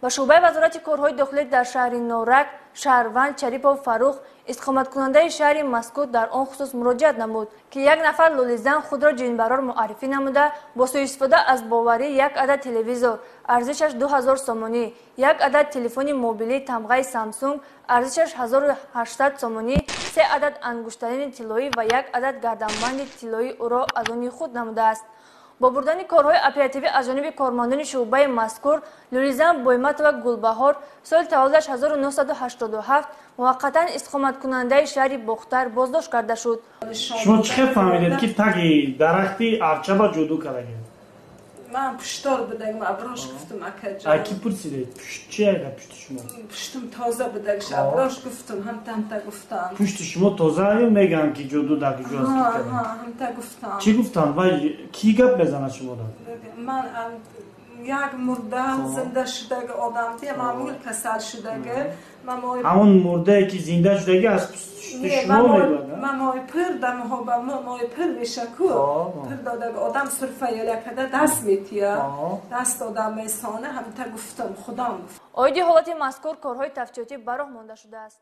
ба шӯъбаи вазорати корҳои дохилӣ дар шаҳри Норак Шаҳрванд Шарипов Фаррух истиқоматкунандаи шаҳри мазкур дар он хусус муроҷиат намуд, ки як нафар лӯлизан худро ҷинбарор муаррифӣ намуда бо суистифода аз боварӣ як адад телевизор арзишаш 2000 сомонӣ, як адад телефони мобилии тамғаи Samsung арзишаш 1800 сомонӣ, 3 адад ангуштарини тиллоӣ ва як адад гарданбанди тиллои ӯро аз они худ намудааст. бо бурдани корҳои оперативӣ аз ҷониби кормандони шӯъбаи мазкур лӯлизан Бойматова Гулбаҳор соли таваллудаш 1987 муваққатан истиқоматкунандаи шаҳри Бохтар боздошт карда шуд. шумо чӣ хел фаҳмидед ки таги дарахти арчаба ҷодӯ кардаген? من پشتار بدم ابراش گفتم اکجا. اکی پرسیدید پشت چی ایده پشت شما؟ پشتم تازه بدگش ابراش گفتم هم تا گفتم. پشت شما تازه هایی میگن که جادو داغی جواز کردن. هم تا گفتم. چی گفتن؟ وای کی گپ بزنه شما دا؟ من یک مرده زنده شده آدم دیگه معمول کسل شده همون مرده که زنده شده از پشت شما میگن؟ من مای پر دم ها با مای پر میشه کو پر داده آدم صرفه یله کده دست میتیه دست آدم میسانه هم تا گفتم خودم گفت. اویدی حالت مذکور کارهای تفتیشاتی براه مانده شده است.